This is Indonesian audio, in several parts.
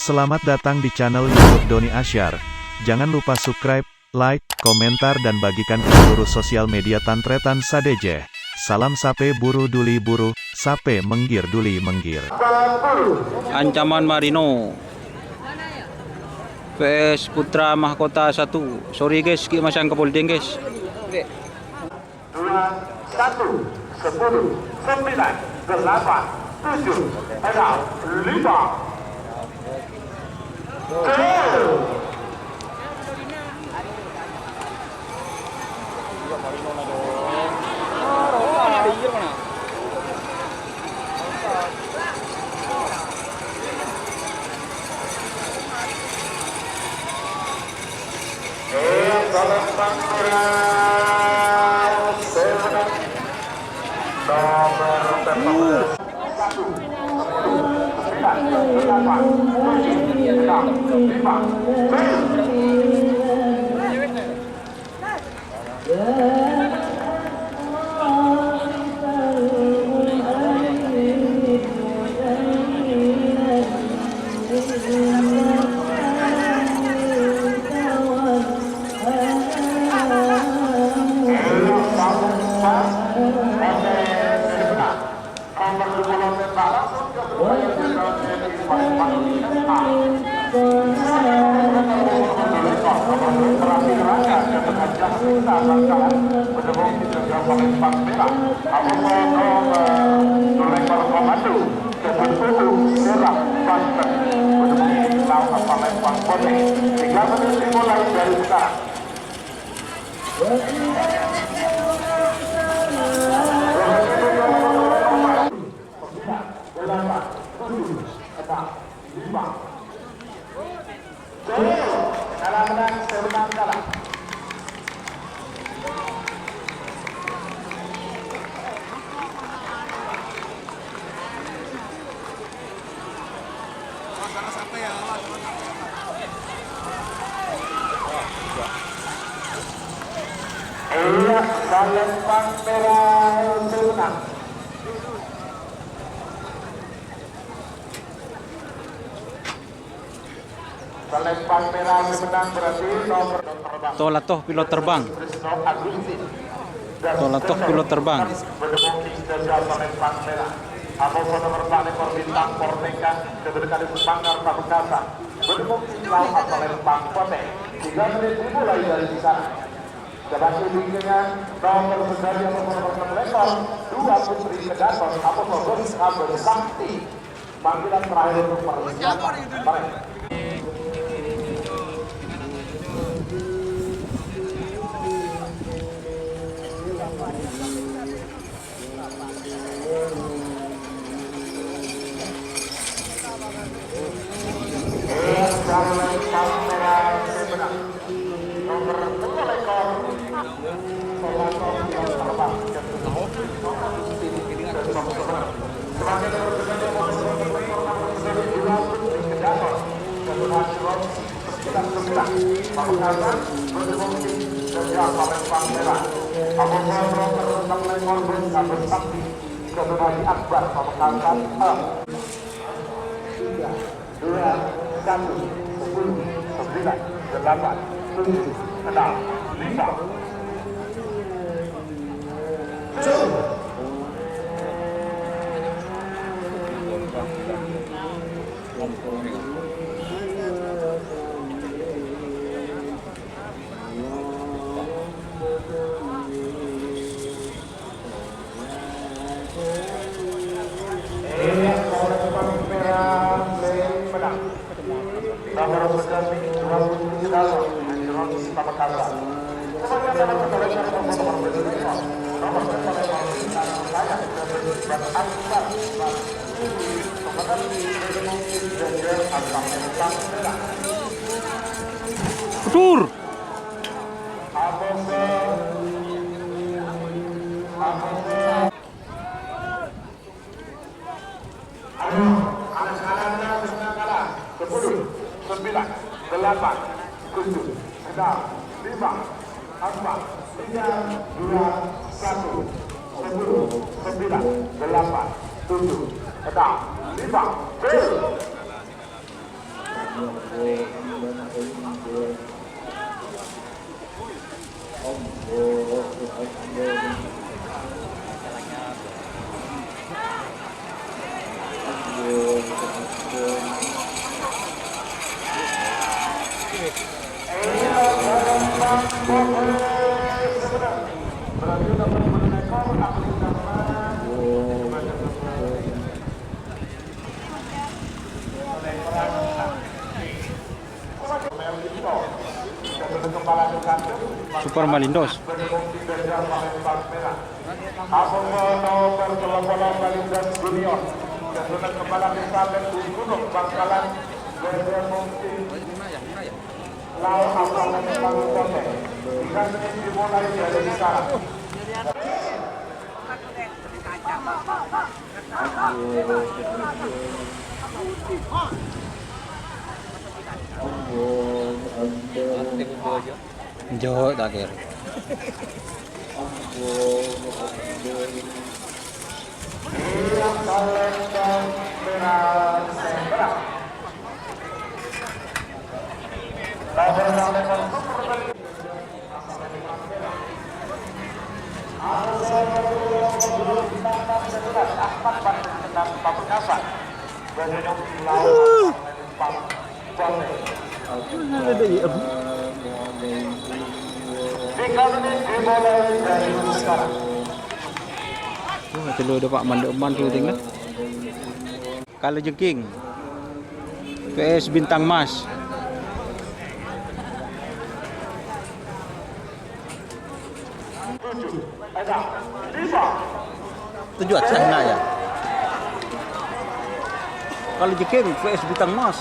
Selamat datang di channel YouTube Doni Asyar. Jangan lupa subscribe, like, komentar dan bagikan ke seluruh sosial media Tantretan Sadeje. Salam sape buru duli buru, sape menggir duli menggir. Ancaman Marino PS Putra Mahkota 1. Sorry guys, masang kepolding guys. 2, 1, 10, 9, 8, 7, 6, 5. Lempang merah Sunan. Lempang merah menang berarti nomor Tolatoh pilot terbang. Tolatoh pilot terbang. Lempang merah. Apa nomor ekor bintang Porteka keberkali Banggar Pamekasan. Berfungsi laut atau lempang potek. 3 menit dimulai dari sana. Jabat tingginya nomor berjadi nomor 6 lekor 2 putri kedaton Apostol Donis Abel Sakti. Panggilan terakhir untuk persiapan mereka. Akbar Pamekasan 3, 2, 1, 10, 9, 8, 7, 6, 5. Betul. Super Malindos. Johor Dagir. Telur dapat manduk tu tengok. Kalau jengking PS Bintang Mas. Tujuan sana ya. Kalau jengking PS Bintang Mas.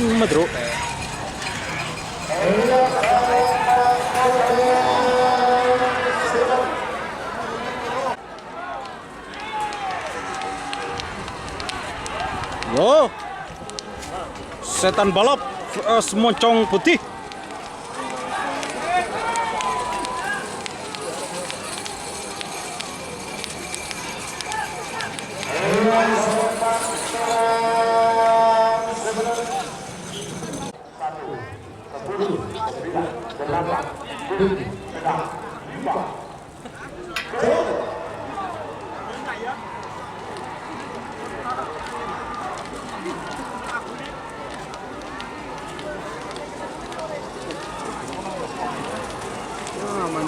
Madro. Yo, setan balap semocong putih.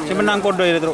Saya menang kode itu.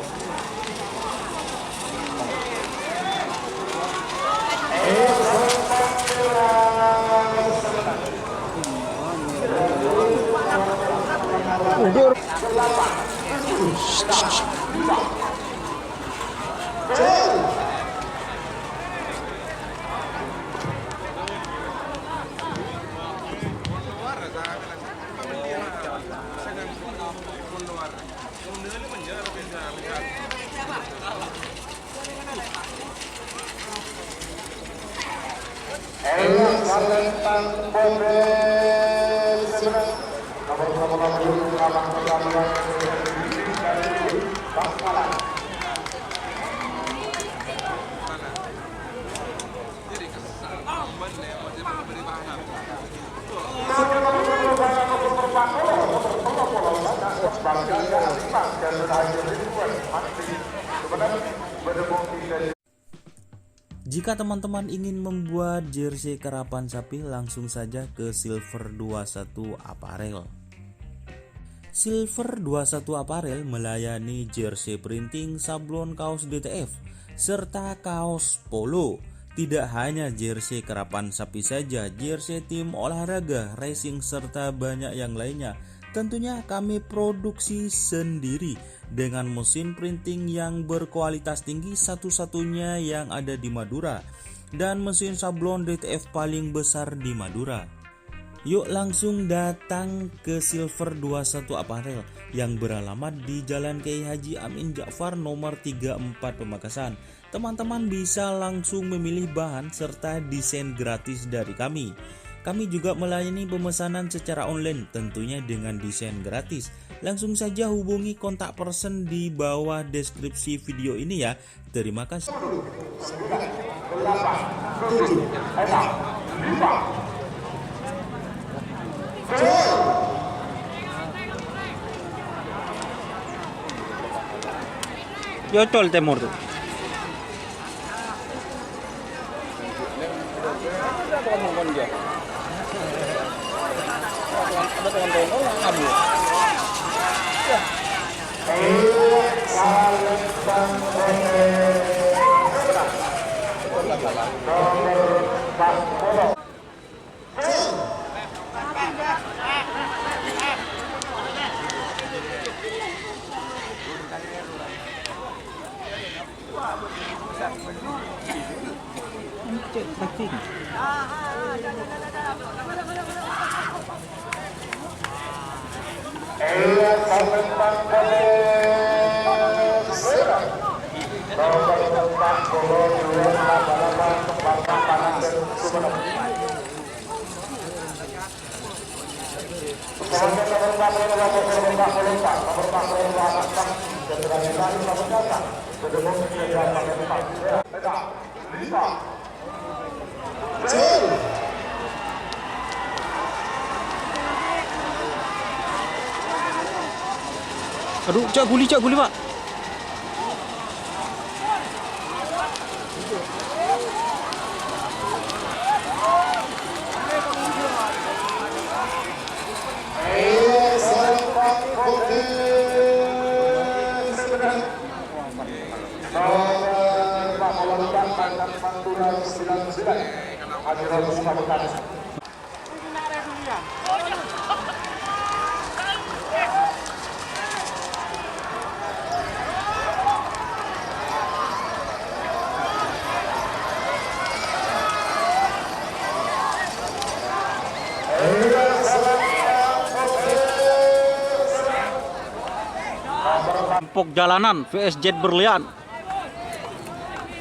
Jika teman-teman ingin membuat jersey karapan sapi, langsung saja ke Silver 21 Apparel. Silver 21 Apparel melayani jersey printing, sablon kaos DTF, serta kaos polo. Tidak hanya jersey karapan sapi saja, jersey tim olahraga, racing, serta banyak yang lainnya. Tentunya kami produksi sendiri dengan mesin printing yang berkualitas tinggi, satu-satunya yang ada di Madura, dan mesin sablon DTF paling besar di Madura. Yuk langsung datang ke Silver 21 Apparel yang beralamat di Jalan Kiai Haji Amin Ja'far nomor 34 Pamekasan. Teman-teman bisa langsung memilih bahan serta desain gratis dari kami. Kami juga melayani pemesanan secara online, tentunya dengan desain gratis. Langsung saja hubungi kontak person di bawah deskripsi video ini ya. Terima kasih. Yocol Timur tuh. Aduh, cak guli Pak. Rampok jalanan vs jet berlian.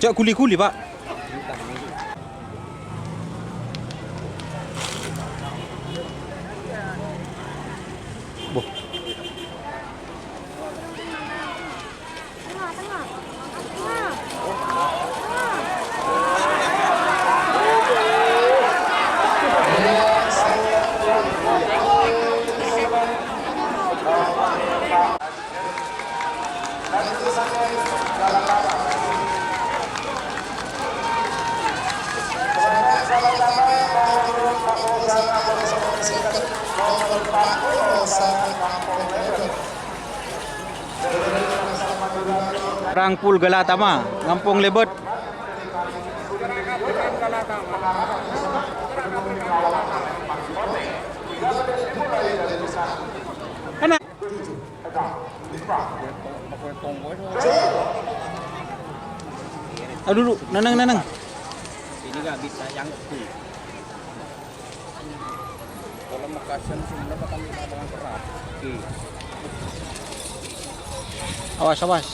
Cak kuli Pak. Boh. Rangpul Galatama, Ngampung Lebet. Mana? Aduh dulu, nanang. Ini nggak bisa yang itu. Kalau Makassar sebenarnya akan dengan keras. Awas.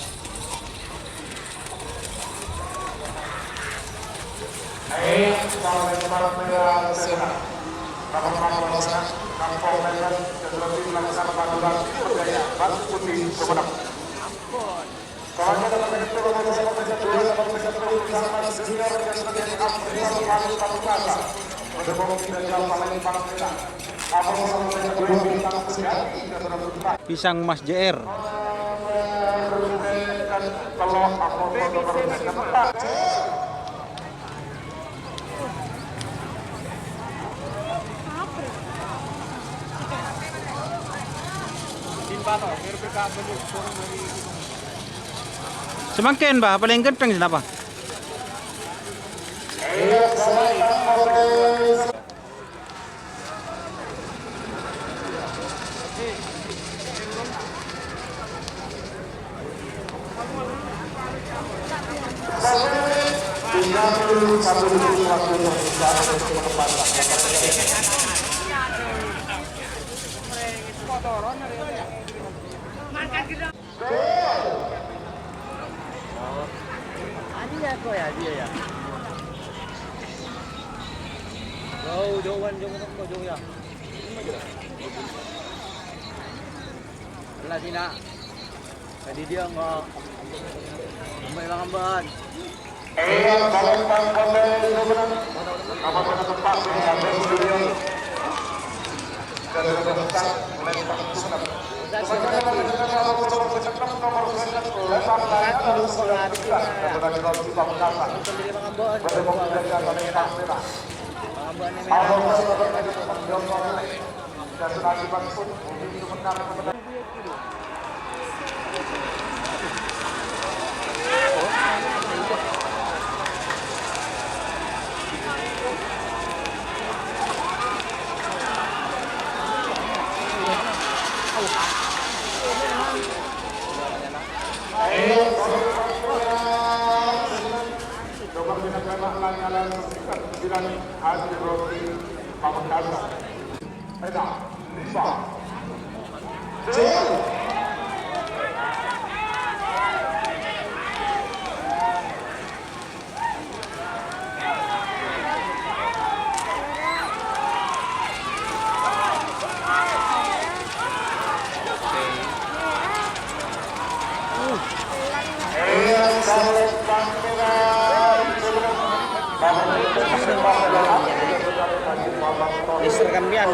Pisang Mas JR. Semakin bah, paling ganteng kenapa? Lah sina. Tadi dia nggak main lamban. Lister kambian.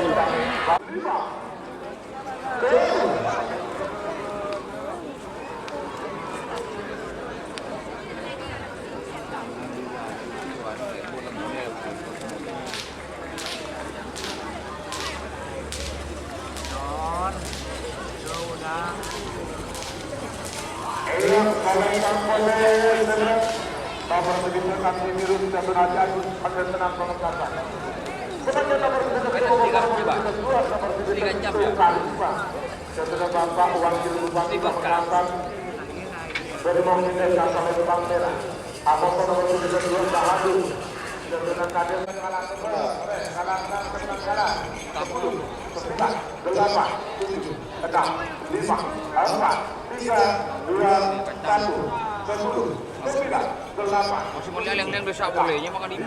Maksimalnya yang besar bolehnya makan 5.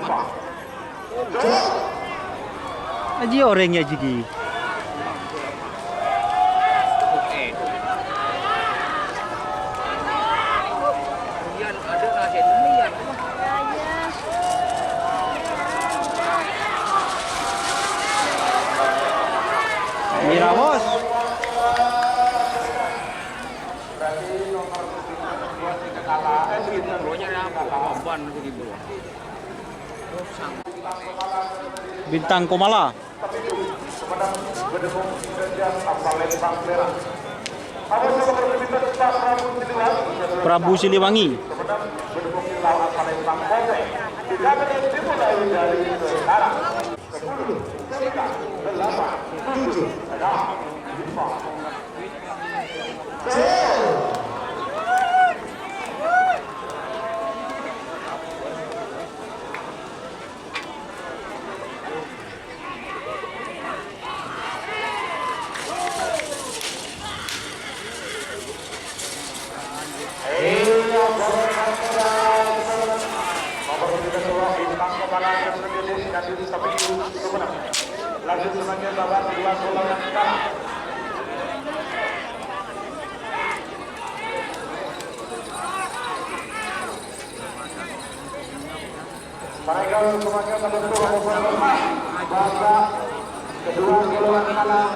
Aji orangnya jigi. Kemudian ada nasi demian. Mira bos. Bulunya apa? Kemampuan di bawah. Bintang Komala. Prabu Siliwangi. Lanjut sebagai babak 2 golongan sekarang. Mereka semuanya menentukan babak kedua golongan kalah.